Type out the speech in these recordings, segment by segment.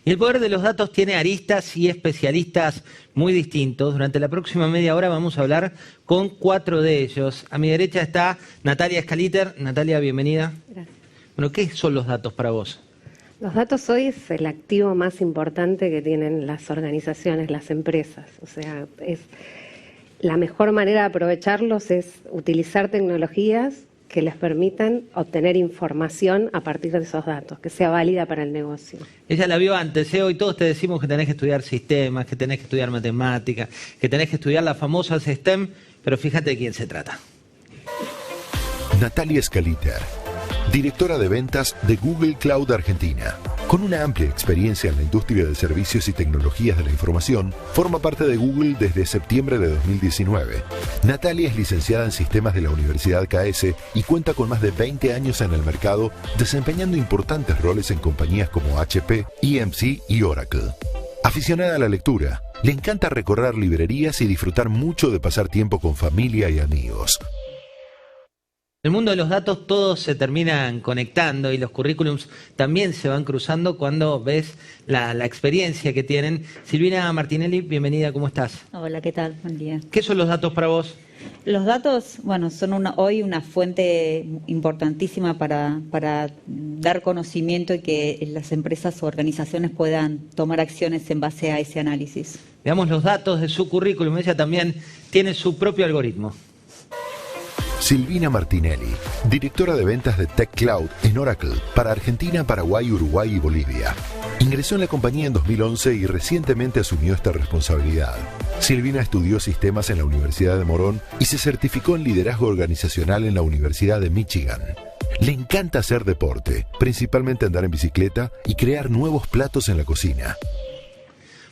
Y el poder de los datos tiene aristas y especialistas muy distintos. Durante la próxima media hora vamos a hablar con 4 de ellos. A mi derecha está Natalia Scaliter. Natalia, bienvenida. Gracias. Bueno, ¿qué son los datos para vos? Los datos hoy es el activo más importante que tienen las organizaciones, las empresas. O sea, es la mejor manera de aprovecharlos es utilizar tecnologías que les permitan obtener información a partir de esos datos, que sea válida para el negocio. Ella la vio antes, ¿eh? Hoy todos te decimos que tenés que estudiar sistemas, que tenés que estudiar matemáticas, que tenés que estudiar las famosas STEM, pero fíjate de quién se trata. Natalia Scaliter, directora de ventas de Google Cloud Argentina. Con una amplia experiencia en la industria de servicios y tecnologías de la información, forma parte de Google desde septiembre de 2019. Natalia es licenciada en sistemas de la Universidad KS y cuenta con más de 20 años en el mercado, desempeñando importantes roles en compañías como HP, EMC y Oracle. Aficionada a la lectura, le encanta recorrer librerías y disfrutar mucho de pasar tiempo con familia y amigos. En el mundo de los datos todos se terminan conectando y los currículums también se van cruzando cuando ves la experiencia que tienen. Silvina Martinelli, bienvenida, ¿cómo estás? Hola, ¿qué tal? Buen día. ¿Qué son los datos para vos? Los datos, bueno, son hoy una fuente importantísima para dar conocimiento y que las empresas o organizaciones puedan tomar acciones en base a ese análisis. Veamos los datos de su currículum. Ella también tiene su propio algoritmo. Silvina Martinelli, directora de ventas de Tech Cloud en Oracle para Argentina, Paraguay, Uruguay y Bolivia. Ingresó en la compañía en 2011 y recientemente asumió esta responsabilidad. Silvina estudió sistemas en la Universidad de Morón y se certificó en liderazgo organizacional en la Universidad de Michigan. Le encanta hacer deporte, principalmente andar en bicicleta y crear nuevos platos en la cocina.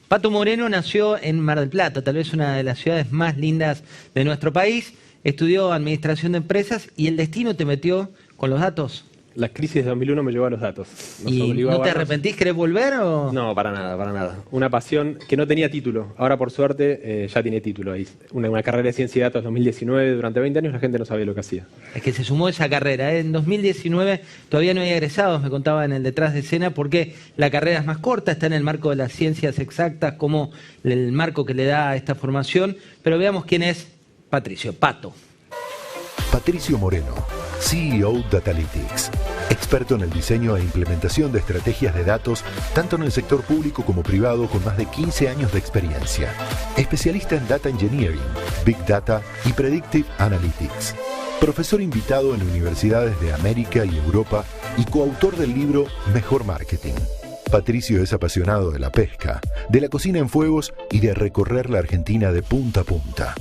Pato Moreno nació en Mar del Plata, tal vez una de las ciudades más lindas de nuestro país. Estudió administración de empresas y el destino te metió con los datos. La crisis de 2001 me llevó a los datos. ¿Y no te arrepentís? ¿Querés volver o...? No, para nada, para nada. Una pasión que no tenía título. Ahora, por suerte, ya tiene título ahí. Una carrera de ciencia y datos 2019. Durante 20 años la gente no sabía lo que hacía. Es que se sumó esa carrera. En 2019 todavía no había egresados, me contaba en el detrás de escena, porque la carrera es más corta, está en el marco de las ciencias exactas, como el marco que le da a esta formación. Pero veamos quién es Patricio, Pato. Patricio Moreno, CEO Datalytics, experto en el diseño e implementación de estrategias de datos, tanto en el sector público como privado, con más de 15 años de experiencia. Especialista en Data Engineering, Big Data y Predictive Analytics. Profesor invitado en universidades de América y Europa y coautor del libro Mejor Marketing. Patricio es apasionado de la pesca, de la cocina en fuegos y de recorrer la Argentina de punta a punta.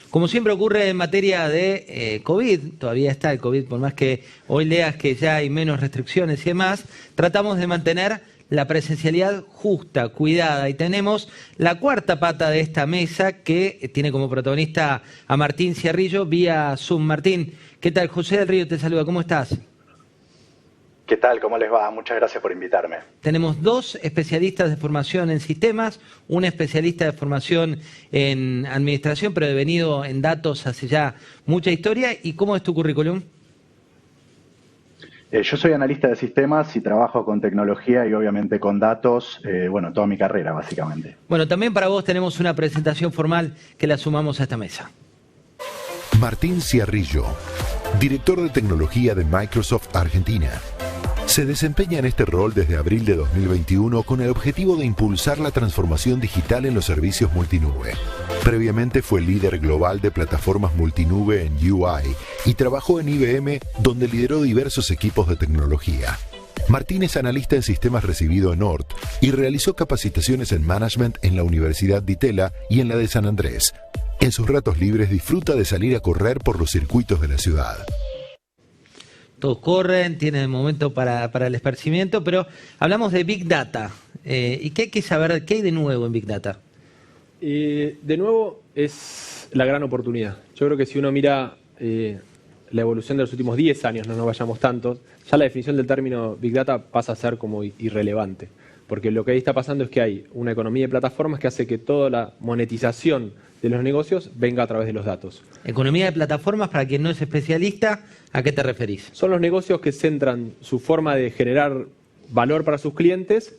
Como siempre ocurre en materia de COVID, todavía está el COVID, por más que hoy leas que ya hay menos restricciones y demás, tratamos de mantener la presencialidad justa, cuidada. Y tenemos la cuarta pata de esta mesa que tiene como protagonista a Martín Ciarrillo vía Zoom. Martín, ¿qué tal? José del Río te saluda, ¿cómo estás? ¿Qué tal? ¿Cómo les va? Muchas gracias por invitarme. Tenemos 2 especialistas de formación en sistemas, un especialista de formación en administración, pero devenido en datos hace ya mucha historia. ¿Y cómo es tu currículum? Yo soy analista de sistemas y trabajo con tecnología y obviamente con datos, toda mi carrera básicamente. Bueno, también para vos tenemos una presentación formal que la sumamos a esta mesa. Martín Ciarrillo, director de tecnología de Microsoft Argentina. Se desempeña en este rol desde abril de 2021 con el objetivo de impulsar la transformación digital en los servicios multinube. Previamente fue líder global de plataformas multinube en UI y trabajó en IBM, donde lideró diversos equipos de tecnología. Martín es analista en sistemas recibido en ORT y realizó capacitaciones en management en la Universidad de Itela y en la de San Andrés. En sus ratos libres disfruta de salir a correr por los circuitos de la ciudad. Todos corren, tienen momento para el esparcimiento, pero hablamos de Big Data. ¿Y qué hay que saber? ¿Qué hay de nuevo en Big Data? De nuevo es la gran oportunidad. Yo creo que si uno mira la evolución de los últimos 10 años, no nos vayamos tantos, ya la definición del término Big Data pasa a ser como irrelevante. Porque lo que ahí está pasando es que hay una economía de plataformas que hace que toda la monetización de los negocios venga a través de los datos. Economía de plataformas, para quien no es especialista, ¿a qué te referís? Son los negocios que centran su forma de generar valor para sus clientes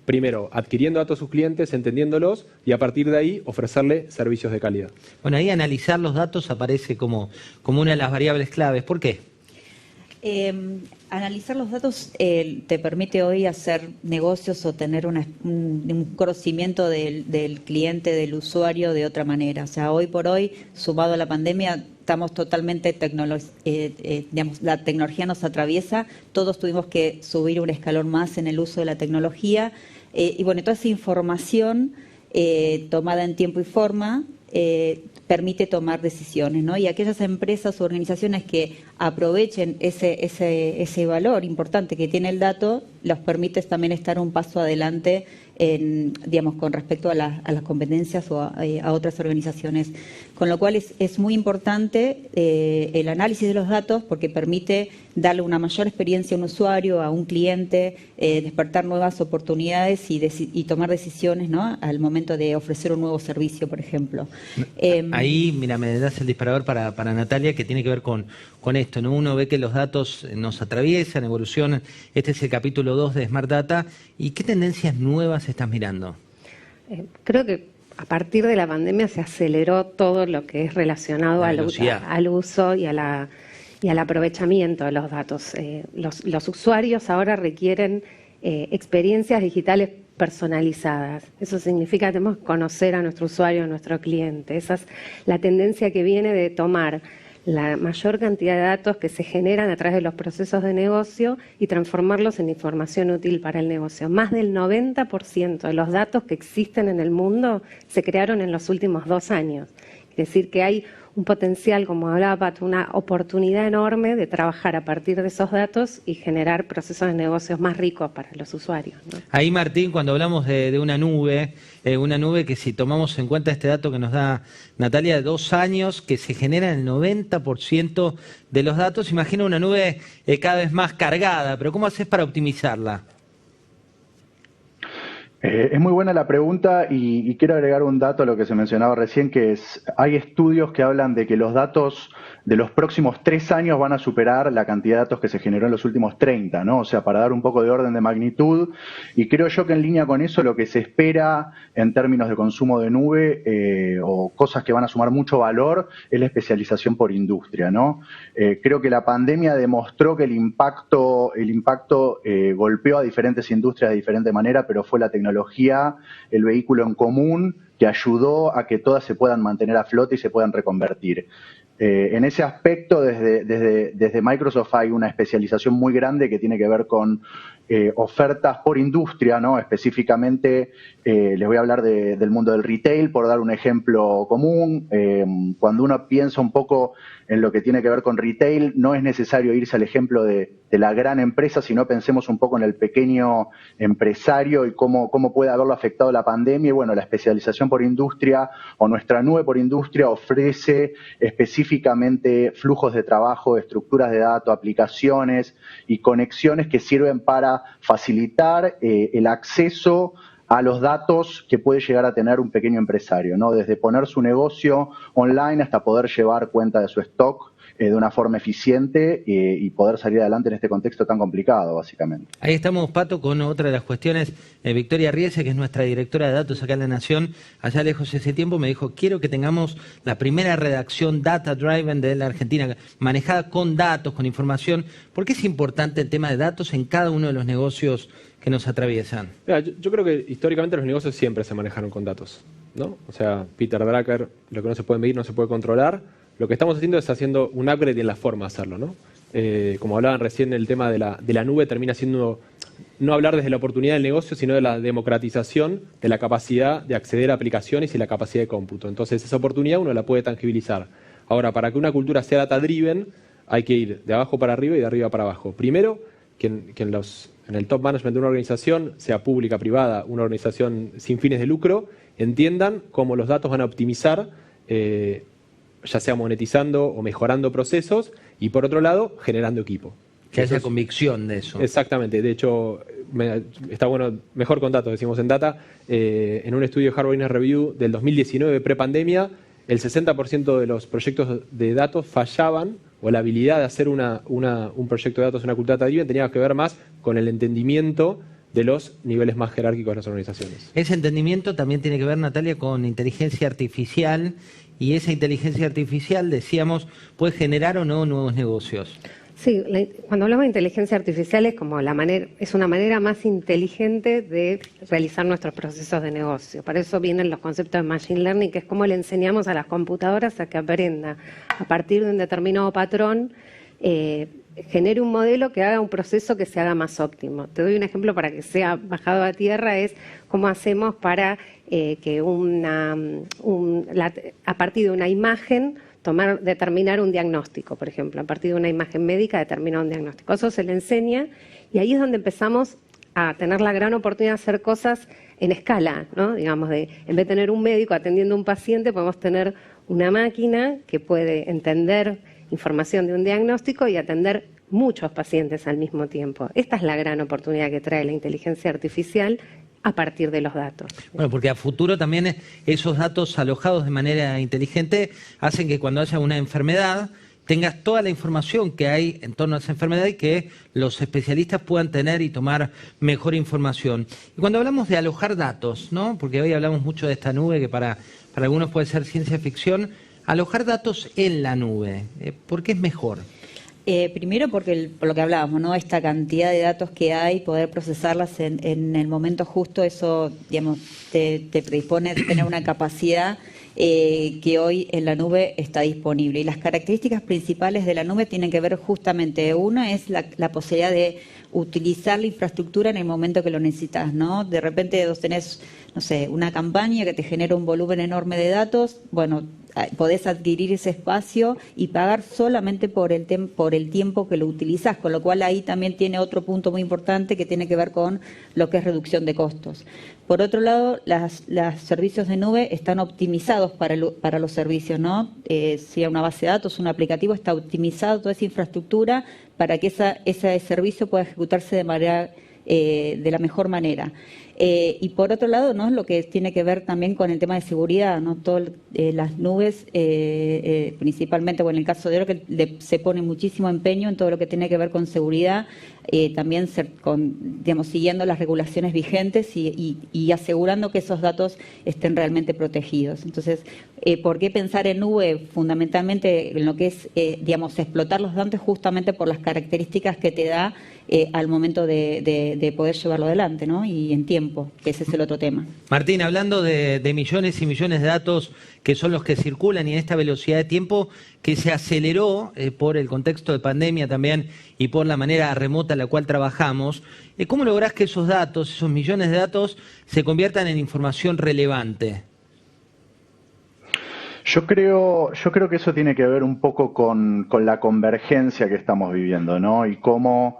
primero, adquiriendo datos de sus clientes, entendiéndolos y a partir de ahí ofrecerle servicios de calidad. Bueno, ahí analizar los datos aparece como una de las variables claves. ¿Por qué? Analizar los datos te permite hoy hacer negocios o tener un conocimiento del cliente, del usuario de otra manera. O sea, hoy por hoy, sumado a la pandemia, estamos totalmente digamos, la tecnología nos atraviesa, todos tuvimos que subir un escalón más en el uso de la tecnología y bueno, toda esa información tomada en tiempo y forma permite tomar decisiones, ¿no? Y aquellas empresas o organizaciones que aprovechen ese valor importante que tiene el dato, los permite también estar un paso adelante digamos, con respecto a las competencias o a otras organizaciones. Con lo cual es muy importante el análisis de los datos porque permite darle una mayor experiencia a un usuario, a un cliente, despertar nuevas oportunidades y tomar decisiones, ¿no? Al momento de ofrecer un nuevo servicio, por ejemplo. Ahí, mira, me das el disparador para Natalia, que tiene que ver con esto, ¿no? Uno ve que los datos nos atraviesan, evolucionan. Este es el capítulo 2 de Smart Data. ¿Y qué tendencias nuevas estás mirando? Creo que a partir de la pandemia se aceleró todo lo que es relacionado al uso y al aprovechamiento de los datos. Los usuarios ahora requieren experiencias digitales personalizadas. Eso significa que tenemos que conocer a nuestro usuario, a nuestro cliente. Esa es la tendencia que viene de tomar la mayor cantidad de datos que se generan a través de los procesos de negocio y transformarlos en información útil para el negocio. Más del 90% de los datos que existen en el mundo se crearon en los últimos 2 años. Es decir, que hay un potencial, como hablaba Pato, una oportunidad enorme de trabajar a partir de esos datos y generar procesos de negocios más ricos para los usuarios, ¿no? Ahí, Martín, cuando hablamos de una nube que si tomamos en cuenta este dato que nos da Natalia de 2 años, que se genera el 90% de los datos, imagina una nube cada vez más cargada, pero ¿cómo haces para optimizarla? Es muy buena la pregunta y quiero agregar un dato a lo que se mencionaba recién, que hay estudios que hablan de que los datos de los próximos 3 años van a superar la cantidad de datos que se generó en los últimos 30, ¿no? O sea, para dar un poco de orden de magnitud. Y creo yo que en línea con eso lo que se espera en términos de consumo de nube o cosas que van a sumar mucho valor es la especialización por industria, ¿no? Creo que la pandemia demostró que el impacto golpeó a diferentes industrias de diferente manera, pero fue la tecnología, el vehículo en común que ayudó a que todas se puedan mantener a flote y se puedan reconvertir. En ese aspecto, desde Microsoft hay una especialización muy grande que tiene que ver con ofertas por industria, ¿no? Específicamente, les voy a hablar del mundo del retail, por dar un ejemplo común. Cuando uno piensa un poco en lo que tiene que ver con retail, no es necesario irse al ejemplo de la gran empresa, sino pensemos un poco en el pequeño empresario y cómo puede haberlo afectado la pandemia. Y bueno, la especialización por industria o nuestra nube por industria ofrece específicamente flujos de trabajo, estructuras de datos, aplicaciones y conexiones que sirven para facilitar el acceso a los datos que puede llegar a tener un pequeño empresario, ¿no? Desde poner su negocio online hasta poder llevar cuenta de su stock de una forma eficiente y poder salir adelante en este contexto tan complicado, básicamente. Ahí estamos, Pato, con otra de las cuestiones. Victoria Riese, que es nuestra directora de datos acá en La Nación, allá lejos ese tiempo, me dijo, quiero que tengamos la primera redacción data-driven de la Argentina, manejada con datos, con información. ¿Por qué es importante el tema de datos en cada uno de los negocios que nos atraviesan? Mira, yo creo que históricamente los negocios siempre se manejaron con datos, ¿no? O sea, Peter Drucker, lo que no se puede medir no se puede controlar. Lo que estamos haciendo es haciendo un upgrade en la forma de hacerlo, ¿no? Como hablaban recién, el tema de la nube termina siendo no hablar desde la oportunidad del negocio, sino de la democratización de la capacidad de acceder a aplicaciones y la capacidad de cómputo. Entonces, esa oportunidad uno la puede tangibilizar. Ahora, para que una cultura sea data-driven, hay que ir de abajo para arriba y de arriba para abajo. Primero, que en el top management de una organización, sea pública, privada, una organización sin fines de lucro, entiendan cómo los datos van a optimizar, ya sea monetizando o mejorando procesos, y por otro lado, generando equipo. Que haya convicción de eso. Exactamente. De hecho, está bueno, mejor con datos, decimos en Data. En un estudio de Harvard Business Review del 2019, prepandemia, el 60% de los proyectos de datos fallaban, o la habilidad de hacer un proyecto de datos, una cultura data-driven, tenía que ver más con el entendimiento de los niveles más jerárquicos de las organizaciones. Ese entendimiento también tiene que ver, Natalia, con inteligencia artificial, y esa inteligencia artificial, decíamos, puede generar o no nuevos negocios. Sí, cuando hablamos de inteligencia artificial es una manera más inteligente de realizar nuestros procesos de negocio. Para eso vienen los conceptos de Machine Learning, que es cómo le enseñamos a las computadoras a que aprenda a partir de un determinado patrón, genere un modelo que haga un proceso que se haga más óptimo. Te doy un ejemplo para que sea bajado a tierra, es cómo hacemos para que a partir de una imagen determinar un diagnóstico, por ejemplo, a partir de una imagen médica determinar un diagnóstico. Eso se le enseña y ahí es donde empezamos a tener la gran oportunidad de hacer cosas en escala, ¿no? Digamos, en vez de tener un médico atendiendo a un paciente, podemos tener una máquina que puede entender información de un diagnóstico y atender muchos pacientes al mismo tiempo. Esta es la gran oportunidad que trae la inteligencia artificial a partir de los datos. Bueno, porque a futuro también esos datos alojados de manera inteligente hacen que cuando haya una enfermedad tengas toda la información que hay en torno a esa enfermedad y que los especialistas puedan tener y tomar mejor información. Y cuando hablamos de alojar datos, ¿no? Porque hoy hablamos mucho de esta nube que para algunos puede ser ciencia ficción, alojar datos en la nube, ¿por qué es mejor? Primero porque por lo que hablábamos, ¿no? Esta cantidad de datos que hay, poder procesarlas en el momento justo, eso, digamos, te predispone a tener una capacidad que hoy en la nube está disponible. Y las características principales de la nube tienen que ver justamente, una es la posibilidad de utilizar la infraestructura en el momento que lo necesitas, ¿no? De repente vos tenés, no sé, una campaña que te genera un volumen enorme de datos, bueno, podés adquirir ese espacio y pagar solamente por el tiempo que lo utilizás, con lo cual ahí también tiene otro punto muy importante que tiene que ver con lo que es reducción de costos. Por otro lado, los servicios de nube están optimizados para los servicios, ¿no? Si hay una base de datos, un aplicativo, está optimizado toda esa infraestructura para que ese servicio pueda ejecutarse de la mejor manera. Y por otro lado, ¿no? Lo que tiene que ver también con el tema de seguridad, ¿no? Las nubes, principalmente, bueno, en el caso de Oracle, se pone muchísimo empeño en todo lo que tiene que ver con seguridad, también digamos, siguiendo las regulaciones vigentes y asegurando que esos datos estén realmente protegidos. Entonces, ¿por qué pensar en nube? Fundamentalmente en lo que es, digamos, explotar los datos justamente por las características que te da al momento de poder llevarlo adelante, ¿no? Y en tiempo, que ese es el otro tema. Martín, hablando de millones y millones de datos que son los que circulan y en esta velocidad de tiempo que se aceleró por el contexto de pandemia también y por la manera remota en la cual trabajamos, ¿cómo lográs que esos datos, esos millones de datos, se conviertan en información relevante? Yo creo que eso tiene que ver un poco con la convergencia que estamos viviendo, ¿no? Y cómo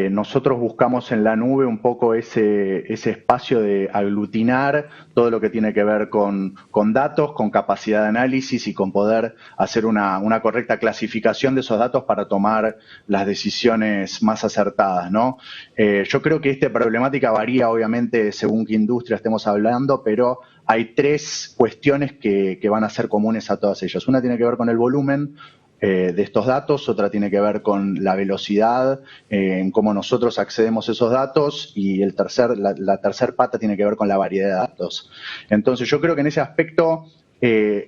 nosotros buscamos en la nube un poco ese espacio de aglutinar todo lo que tiene que ver con datos, con capacidad de análisis y con poder hacer una correcta clasificación de esos datos para tomar las decisiones más acertadas, ¿no? Yo creo que esta problemática varía obviamente según qué industria estemos hablando, pero hay tres cuestiones que van a ser comunes a todas ellas. Una tiene que ver con el volumen de estos datos, otra tiene que ver con la velocidad en cómo nosotros accedemos a esos datos y la tercer pata tiene que ver con la variedad de datos. Entonces yo creo que en ese aspecto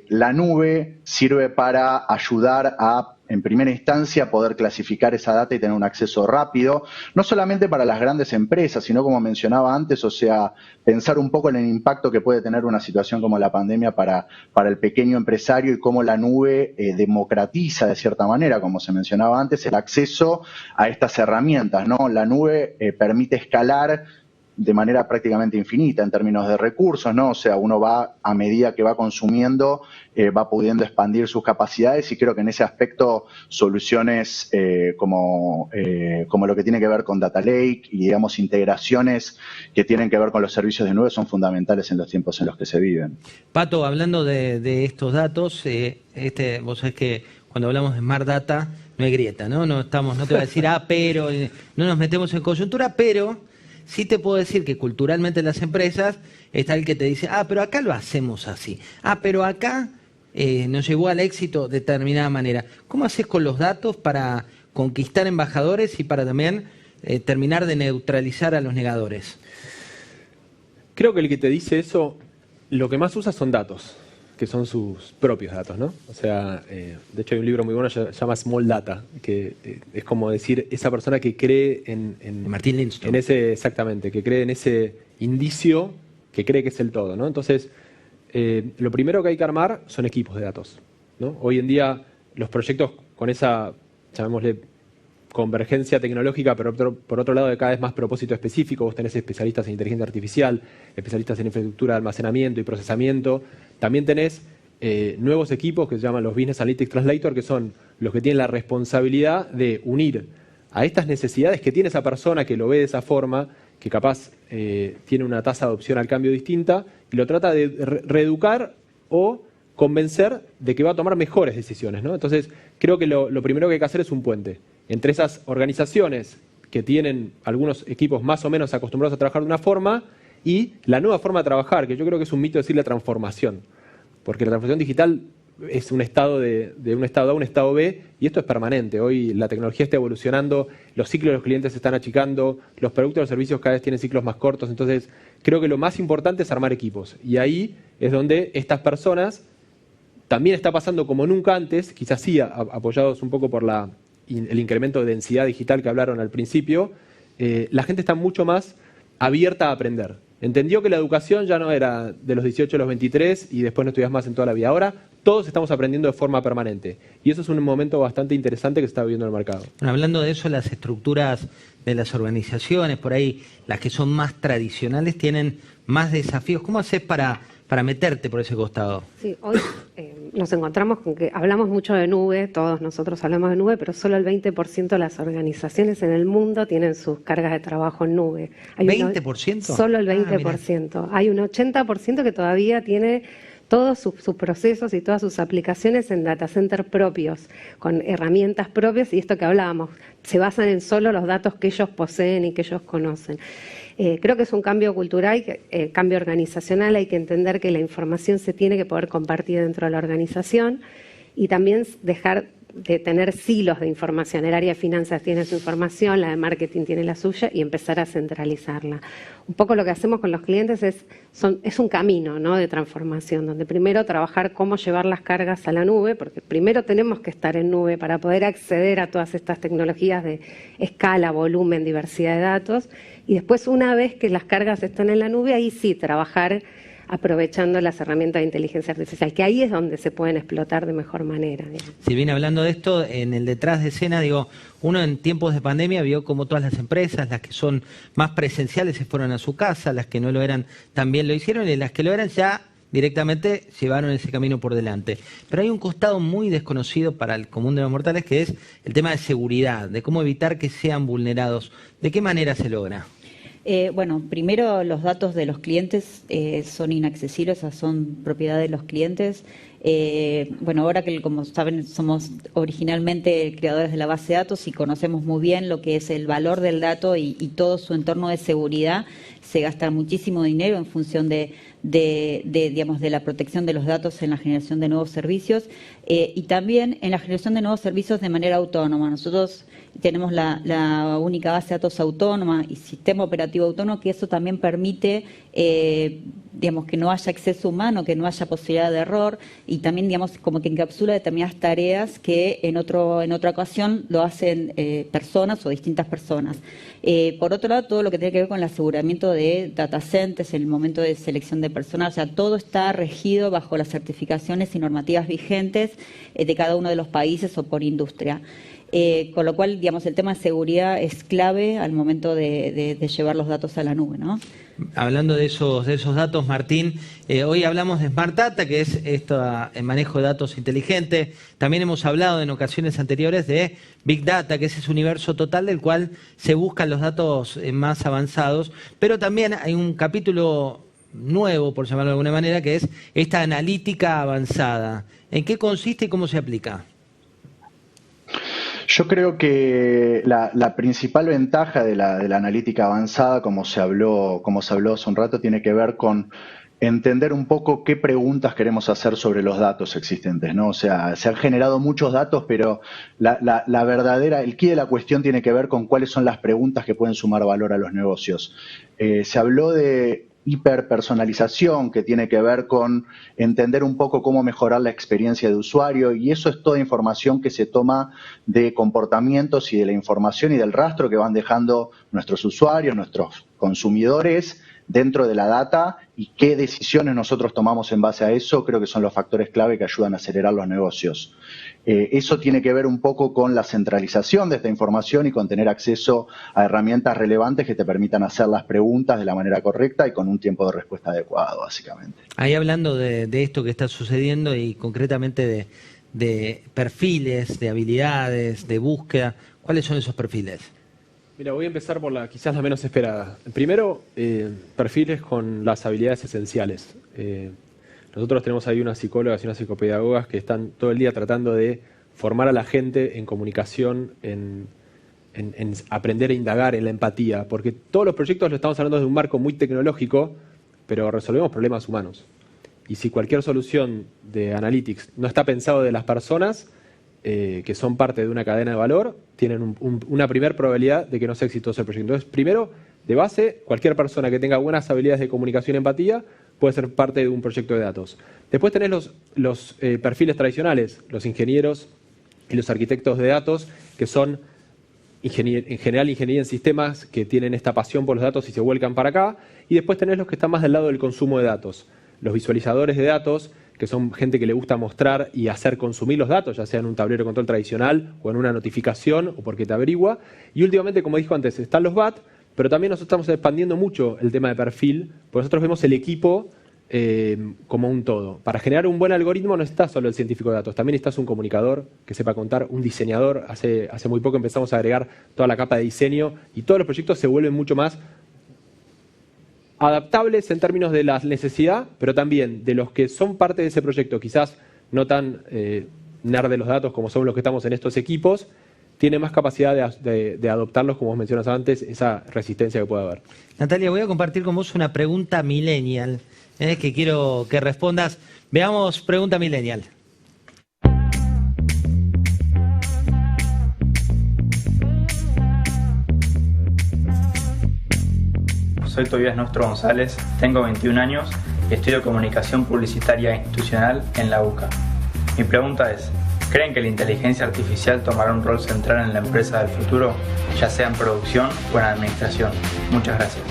la nube sirve para ayudar a, en primera instancia, poder clasificar esa data y tener un acceso rápido, no solamente para las grandes empresas, sino como mencionaba antes, o sea, pensar un poco en el impacto que puede tener una situación como la pandemia para el pequeño empresario y cómo la nube democratiza de cierta manera, como se mencionaba antes, el acceso a estas herramientas, ¿no? La nube permite escalar de manera prácticamente infinita en términos de recursos, ¿no? O sea, uno va, a medida que va consumiendo, va pudiendo expandir sus capacidades y creo que en ese aspecto soluciones como lo que tiene que ver con Data Lake y, digamos, integraciones que tienen que ver con los servicios de nube son fundamentales en los tiempos en los que se viven. Pato, hablando de estos datos, vos sabés que cuando hablamos de Smart Data no hay grieta, ¿no? No te voy a decir, pero, no nos metemos en coyuntura, pero sí te puedo decir que culturalmente en las empresas está el que te dice, pero acá lo hacemos así, pero acá nos llevó al éxito de determinada manera. ¿Cómo haces con los datos para conquistar embajadores y para también terminar de neutralizar a los negadores? Creo que el que te dice eso, lo que más usa son datos, que son sus propios datos, ¿no? O sea, de hecho hay un libro muy bueno que se llama Small Data, que es como decir esa persona que cree en Martin Lindstrom. En ese, exactamente, que cree en ese indicio que cree que es el todo, ¿no? Entonces, lo primero que hay que armar son equipos de datos, ¿no? Hoy en día los proyectos con esa, llamémosle, convergencia tecnológica, pero por otro lado de cada vez más propósito específico. Vos tenés especialistas en inteligencia artificial, especialistas en infraestructura de almacenamiento y procesamiento. También tenés nuevos equipos que se llaman los Business Analytics Translator, que son los que tienen la responsabilidad de unir a estas necesidades que tiene esa persona que lo ve de esa forma, que capaz tiene una tasa de adopción al cambio distinta, y lo trata de reeducar o convencer de que va a tomar mejores decisiones, ¿no? Entonces, creo que lo primero que hay que hacer es un puente entre esas organizaciones que tienen algunos equipos más o menos acostumbrados a trabajar de una forma y la nueva forma de trabajar, que yo creo que es un mito decir la transformación, porque la transformación digital es un estado de un estado A a un estado B, y esto es permanente. Hoy la tecnología está evolucionando, los ciclos de los clientes se están achicando, los productos y los servicios cada vez tienen ciclos más cortos. Entonces, creo que lo más importante es armar equipos, y ahí es donde estas personas también está pasando como nunca antes, quizás sí apoyados un poco por el incremento de densidad digital que hablaron al principio. La gente está mucho más abierta a aprender. Entendió que la educación ya no era de los 18 a los 23 y después no estudias más en toda la vida. Ahora todos estamos aprendiendo de forma permanente. Y eso es un momento bastante interesante que se está viviendo en el mercado. Bueno, hablando de eso, las estructuras de las organizaciones, por ahí las que son más tradicionales tienen más desafíos. ¿Cómo haces para meterte por ese costado? Sí, hoy nos encontramos con que hablamos mucho de nube, todos nosotros hablamos de nube, pero solo el 20% de las organizaciones en el mundo tienen sus cargas de trabajo en nube. Hay ¿20%? Solo el 20%. Hay un 80% que todavía tiene todos sus procesos y todas sus aplicaciones en data center propios, con herramientas propias, y esto que hablábamos, se basan en solo los datos que ellos poseen y que ellos conocen. Creo que es un cambio cultural, cambio organizacional. Hay que entender que la información se tiene que poder compartir dentro de la organización y también dejar de tener silos de información. El área de finanzas tiene su información, la de marketing tiene la suya, y empezar a centralizarla. Un poco lo que hacemos con los clientes es un camino, ¿no?, de transformación, donde primero trabajar cómo llevar las cargas a la nube, porque primero tenemos que estar en nube para poder acceder a todas estas tecnologías de escala, volumen, diversidad de datos, y después, una vez que las cargas están en la nube, ahí sí trabajar aprovechando las herramientas de inteligencia artificial, que ahí es donde se pueden explotar de mejor manera. Digamos. Si bien hablando de esto, en el detrás de escena, uno en tiempos de pandemia vio como todas las empresas, las que son más presenciales se fueron a su casa, las que no lo eran también lo hicieron, y las que lo eran ya directamente llevaron ese camino por delante. Pero hay un costado muy desconocido para el común de los mortales, que es el tema de seguridad, de cómo evitar que sean vulnerados. ¿De qué manera se logra? Bueno, primero los datos de los clientes son inaccesibles, o sea, son propiedad de los clientes. Bueno, ahora que, como saben, somos originalmente creadores de la base de datos y conocemos muy bien lo que es el valor del dato y todo su entorno de seguridad, se gasta muchísimo dinero en función digamos, de la protección de los datos en la generación de nuevos servicios y también en la generación de nuevos servicios de manera autónoma. Nosotros tenemos la única base de datos autónoma y sistema operativo autónomo, que eso también permite digamos, que no haya exceso humano, que no haya posibilidad de error, y también, digamos, como que encapsula determinadas tareas que en otra ocasión lo hacen personas o distintas personas. Por otro lado, todo lo que tiene que ver con el aseguramiento de data centers en el momento de selección de personal, o sea, todo está regido bajo las certificaciones y normativas vigentes de cada uno de los países o por industria. Con lo cual, digamos, el tema de seguridad es clave al momento de llevar los datos a la nube, ¿no? Hablando de esos datos, Martín, hoy hablamos de Smart Data, que es el manejo de datos inteligente. También hemos hablado en ocasiones anteriores de Big Data, que es ese universo total del cual se buscan los datos más avanzados. Pero también hay un capítulo nuevo, por llamarlo de alguna manera, que es esta analítica avanzada. ¿En qué consiste y cómo se aplica? Yo creo que la principal ventaja de la analítica avanzada, como se habló hace un rato, tiene que ver con entender un poco qué preguntas queremos hacer sobre los datos existentes, ¿no? O sea, se han generado muchos datos, pero la verdadera, el quid de la cuestión tiene que ver con cuáles son las preguntas que pueden sumar valor a los negocios. Se habló de hiperpersonalización, que tiene que ver con entender un poco cómo mejorar la experiencia de usuario, y eso es toda información que se toma de comportamientos y de la información y del rastro que van dejando nuestros usuarios, nuestros consumidores dentro de la data, y qué decisiones nosotros tomamos en base a eso, creo que son los factores clave que ayudan a acelerar los negocios. Eso tiene que ver un poco con la centralización de esta información y con tener acceso a herramientas relevantes que te permitan hacer las preguntas de la manera correcta y con un tiempo de respuesta adecuado, básicamente. Ahí hablando de esto que está sucediendo y concretamente de perfiles, de habilidades, de búsqueda, ¿cuáles son esos perfiles? Mira, voy a empezar por quizás la menos esperada. Primero, perfiles con las habilidades esenciales. Nosotros tenemos ahí unas psicólogas y unas psicopedagogas que están todo el día tratando de formar a la gente en comunicación, en aprender a indagar, en la empatía, porque todos los proyectos lo estamos hablando de un marco muy tecnológico, pero resolvemos problemas humanos. Y si cualquier solución de Analytics no está pensado de las personas, que son parte de una cadena de valor, tienen una primer probabilidad de que no sea exitoso el proyecto. Entonces, primero, de base, cualquier persona que tenga buenas habilidades de comunicación y empatía puede ser parte de un proyecto de datos. Después tenés los perfiles tradicionales, los ingenieros y los arquitectos de datos, que son en general ingeniería en sistemas, que tienen esta pasión por los datos y se vuelcan para acá. Y después tenés los que están más del lado del consumo de datos, los visualizadores de datos, que son gente que le gusta mostrar y hacer consumir los datos, ya sea en un tablero de control tradicional o en una notificación o porque te averigua. Y últimamente, como dijo antes, están los BAT, pero también nosotros estamos expandiendo mucho el tema de perfil, porque nosotros vemos el equipo como un todo. Para generar un buen algoritmo no está solo el científico de datos, también estás un comunicador que sepa contar, un diseñador. Hace muy poco empezamos a agregar toda la capa de diseño y todos los proyectos se vuelven mucho más adaptables en términos de la necesidad, pero también de los que son parte de ese proyecto, quizás no tan nerd de los datos como somos los que estamos en estos equipos, tiene más capacidad de adoptarlos, como vos mencionas antes, esa resistencia que puede haber. Natalia, voy a compartir con vos una pregunta millennial, que quiero que respondas. Veamos, pregunta millennial. Soy Tobias Nostro González, tengo 21 años y estudio Comunicación Publicitaria Institucional en la UCA. Mi pregunta es, ¿creen que la inteligencia artificial tomará un rol central en la empresa del futuro, ya sea en producción o en administración? Muchas gracias.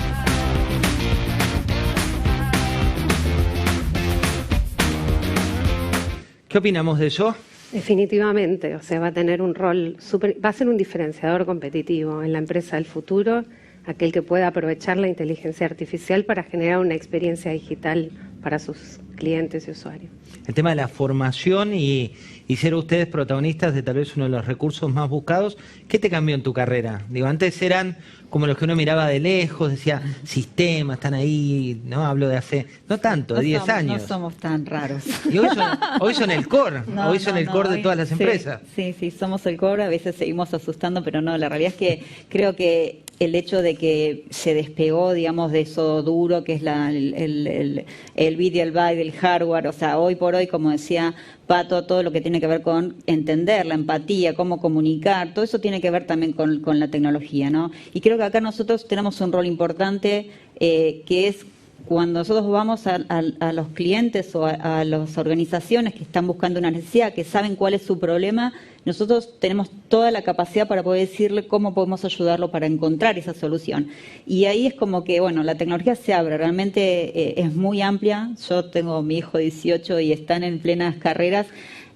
¿Qué opinamos de eso? Definitivamente, o sea, va a tener un rol va a ser un diferenciador competitivo en la empresa del futuro, aquel que pueda aprovechar la inteligencia artificial para generar una experiencia digital para sus clientes y usuarios. El tema de la formación y ser ustedes protagonistas de tal vez uno de los recursos más buscados, ¿qué te cambió en tu carrera? Digo, antes eran como los que uno miraba de lejos, decía, sistemas, están ahí, ¿no? Hablo de hace, no tanto, de 10 años. No somos tan raros. Y hoy son el core, hoy son el core de todas las empresas. Sí, somos el core, a veces seguimos asustando, pero no, la realidad es que creo que el hecho de que se despegó, digamos, de eso duro que es el video, el byte, el hardware, o sea, hoy por hoy, como decía Pato, todo lo que tiene que ver con entender la empatía, cómo comunicar, todo eso tiene que ver también con la tecnología, ¿no? Y creo que acá nosotros tenemos un rol importante que es cuando nosotros vamos a los clientes o a las organizaciones que están buscando una necesidad, que saben cuál es su problema, nosotros tenemos toda la capacidad para poder decirle cómo podemos ayudarlo para encontrar esa solución. Y ahí es como que, bueno, la tecnología se abre, realmente es muy amplia. Yo tengo mi hijo 18 y están en plenas carreras.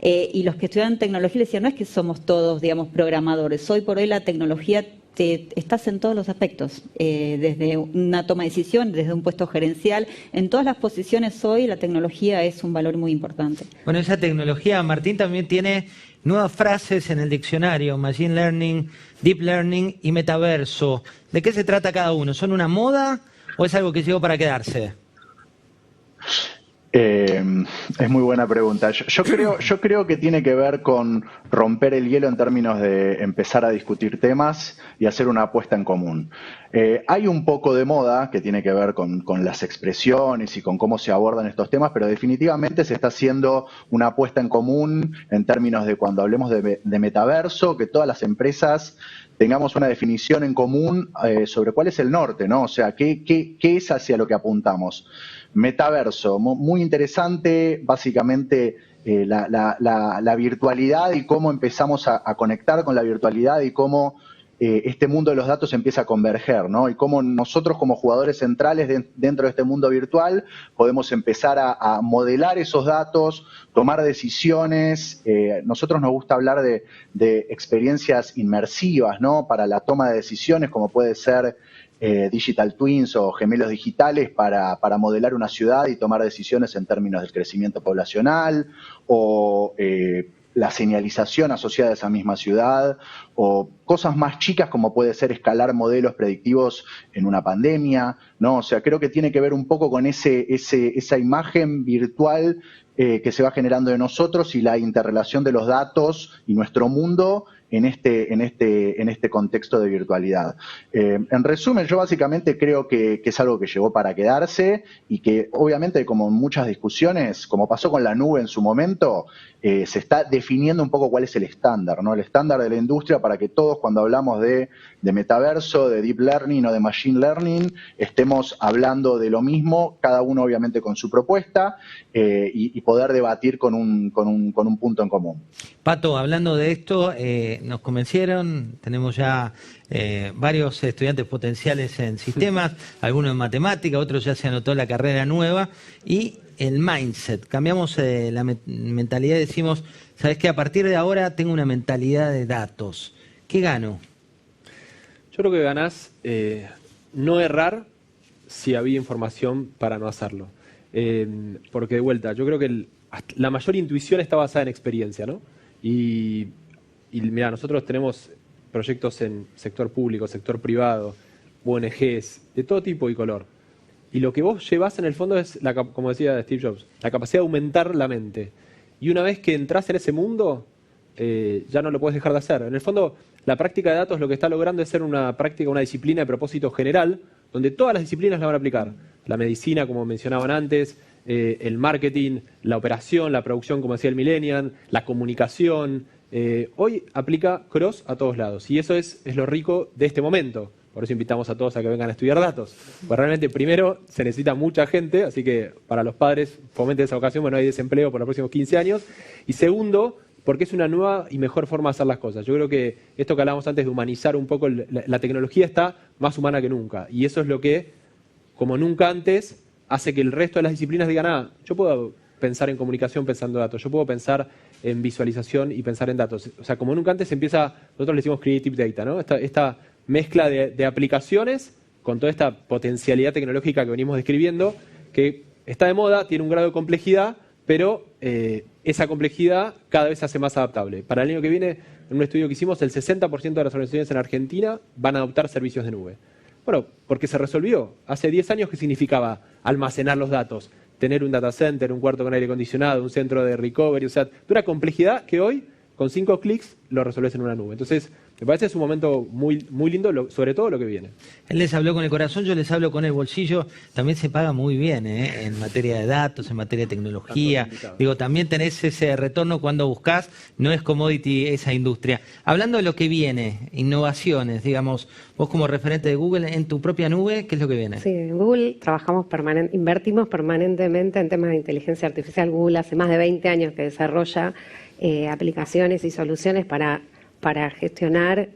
Y los que estudian tecnología le decían, no es que somos todos, digamos, programadores. Hoy por hoy la tecnología estás en todos los aspectos, desde una toma de decisión, desde un puesto gerencial. En todas las posiciones hoy la tecnología es un valor muy importante. Bueno, esa tecnología, Martín, también tiene nuevas frases en el diccionario, Machine Learning, Deep Learning y Metaverso. ¿De qué se trata cada uno? ¿Son una moda o es algo que llegó para quedarse? Es muy buena pregunta. Yo creo que tiene que ver con romper el hielo en términos de empezar a discutir temas y hacer una apuesta en común. Hay un poco de moda que tiene que ver con las expresiones y con cómo se abordan estos temas, pero definitivamente se está haciendo una apuesta en común en términos de cuando hablemos de metaverso, que todas las empresas tengamos una definición en común sobre cuál es el norte, ¿no? O sea, ¿qué es hacia lo que apuntamos? Metaverso, muy interesante, básicamente la virtualidad y cómo empezamos a conectar con la virtualidad y cómo este mundo de los datos empieza a converger, ¿no? Y cómo nosotros como jugadores centrales dentro de este mundo virtual podemos empezar a modelar esos datos, tomar decisiones. Nosotros nos gusta hablar de experiencias inmersivas, ¿no? Para la toma de decisiones, como puede ser digital twins o gemelos digitales para modelar una ciudad y tomar decisiones en términos del crecimiento poblacional o la señalización asociada a esa misma ciudad o cosas más chicas como puede ser escalar modelos predictivos en una pandemia, ¿no? O sea, creo que tiene que ver un poco con esa imagen virtual que se va generando de nosotros y la interrelación de los datos y nuestro mundo en este contexto de virtualidad. En resumen, yo básicamente creo que es algo que llegó para quedarse y que obviamente, como en muchas discusiones, como pasó con la nube en su momento, se está definiendo un poco cuál es el estándar, ¿no? El estándar de la industria para que todos, cuando hablamos de metaverso, de deep learning o de machine learning, estemos hablando de lo mismo, cada uno obviamente con su propuesta y poder debatir con un punto en común. Pato, hablando de esto, nos convencieron, tenemos ya varios estudiantes potenciales en sistemas, algunos en matemática, otros ya se anotó la carrera nueva y el mindset. Cambiamos la mentalidad y decimos, ¿sabes qué? A partir de ahora tengo una mentalidad de datos. ¿Qué gano? Yo creo que ganás no errar si había información para no hacerlo. Porque de vuelta, yo creo que la mayor intuición está basada en experiencia, ¿no? Y mira, nosotros tenemos proyectos en sector público, sector privado, ONGs, de todo tipo y color. Y lo que vos llevas en el fondo es, como decía Steve Jobs, la capacidad de aumentar la mente. Y una vez que entras en ese mundo, ya no lo puedes dejar de hacer. En el fondo, la práctica de datos lo que está logrando es ser una práctica, una disciplina de propósito general, donde todas las disciplinas la van a aplicar. La medicina, como mencionaban antes, el marketing, la operación, la producción, como decía el Millennial, la comunicación. Hoy aplica cross a todos lados. Y eso es lo rico de este momento. Por eso invitamos a todos a que vengan a estudiar datos. Pues realmente, primero, se necesita mucha gente, así que para los padres fomenten esa ocasión, bueno, hay desempleo por los próximos 15 años. Y segundo, porque es una nueva y mejor forma de hacer las cosas. Yo creo que esto que hablábamos antes de humanizar un poco, la tecnología está más humana que nunca. Y eso es lo que, como nunca antes, hace que el resto de las disciplinas digan, yo puedo pensar en comunicación pensando en datos, yo puedo pensar en visualización y pensar en datos. O sea, como nunca antes nosotros le decimos creative data, ¿no? Esta mezcla de aplicaciones con toda esta potencialidad tecnológica que venimos describiendo, que está de moda, tiene un grado de complejidad, pero esa complejidad cada vez se hace más adaptable. Para el año que viene, en un estudio que hicimos, el 60% de las organizaciones en Argentina van a adoptar servicios de nube. Bueno, porque se resolvió. Hace 10 años, ¿qué significaba almacenar los datos? Tener un data center, un cuarto con aire acondicionado, un centro de recovery, o sea, de una complejidad que hoy, con 5 clics, lo resolves en una nube. Entonces, me parece que es un momento muy, muy lindo, sobre todo lo que viene. Él les habló con el corazón, yo les hablo con el bolsillo. También se paga muy bien en materia de datos, en materia de tecnología. Digo, también tenés ese retorno cuando buscás, no es commodity esa industria. Hablando de lo que viene, innovaciones, digamos, vos como referente de Google, en tu propia nube, ¿qué es lo que viene? Sí, en Google invertimos permanentemente en temas de inteligencia artificial. Google hace más de 20 años que desarrolla aplicaciones y soluciones para gestionar,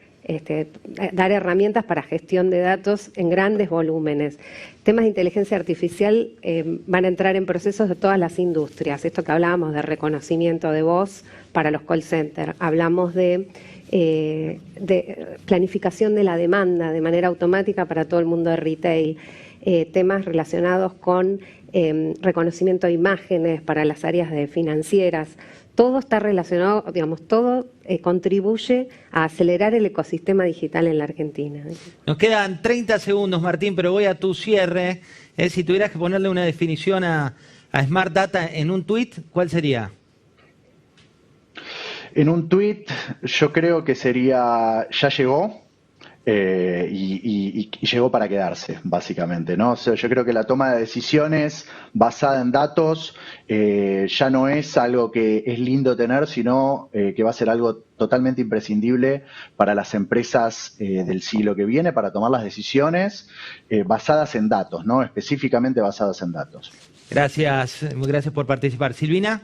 dar herramientas para gestión de datos en grandes volúmenes. Temas de inteligencia artificial van a entrar en procesos de todas las industrias. Esto que hablábamos de reconocimiento de voz para los call centers, hablamos de planificación de la demanda de manera automática para todo el mundo de retail, temas relacionados con reconocimiento de imágenes para las áreas financieras. Todo está relacionado, digamos, todo contribuye a acelerar el ecosistema digital en la Argentina. Nos quedan 30 segundos, Martín, pero voy a tu cierre. Si tuvieras que ponerle una definición a a Smart Data en un tweet, ¿cuál sería? En un tweet yo creo que sería, ya llegó. Y llegó para quedarse, básicamente, ¿no? O sea, yo creo que la toma de decisiones basada en datos ya no es algo que es lindo tener, sino que va a ser algo totalmente imprescindible para las empresas del siglo que viene, para tomar las decisiones basadas en datos, ¿no? Específicamente basadas en datos. Gracias por participar. Silvina.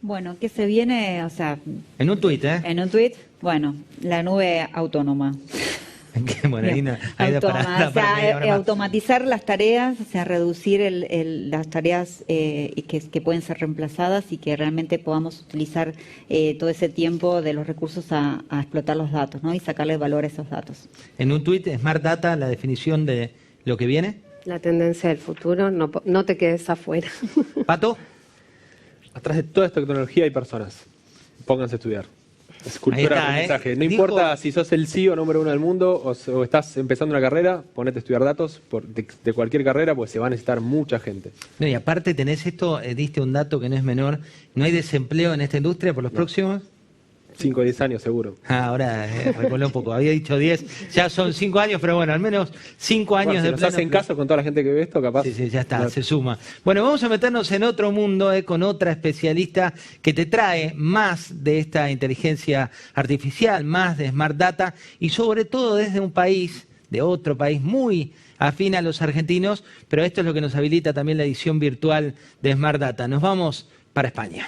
Bueno, ¿qué se viene? O sea, en un tuit, ¿eh? En un tuit, bueno, la nube autónoma. Bueno, automatizar las tareas, o sea, reducir las tareas que pueden ser reemplazadas y que realmente podamos utilizar todo ese tiempo de los recursos a explotar los datos, ¿no? Y sacarle valor a esos datos. En un tuit, Smart Data, la definición de lo que viene. La tendencia del futuro, no te quedes afuera. Pato. Atrás de toda esta tecnología hay personas. Pónganse a estudiar. Es cultura de aprendizaje. No importa si sos el CEO número 1 del mundo o estás empezando una carrera, ponete a estudiar datos de cualquier carrera, pues se va a necesitar mucha gente. No, y aparte tenés esto, diste un dato que no es menor, no hay desempleo en esta industria por los próximos... 5 o 10 años seguro. Ahora recolé un poco, había dicho 10, ya son 5 años, pero bueno, al menos 5 años de pleno. Si nos hacen caso con toda la gente que ve esto, capaz. Sí, ya está, se suma. Bueno, vamos a meternos en otro mundo con otra especialista que te trae más de esta inteligencia artificial, más de Smart Data y sobre todo desde un país, de otro país muy afín a los argentinos, pero esto es lo que nos habilita también la edición virtual de Smart Data. Nos vamos para España.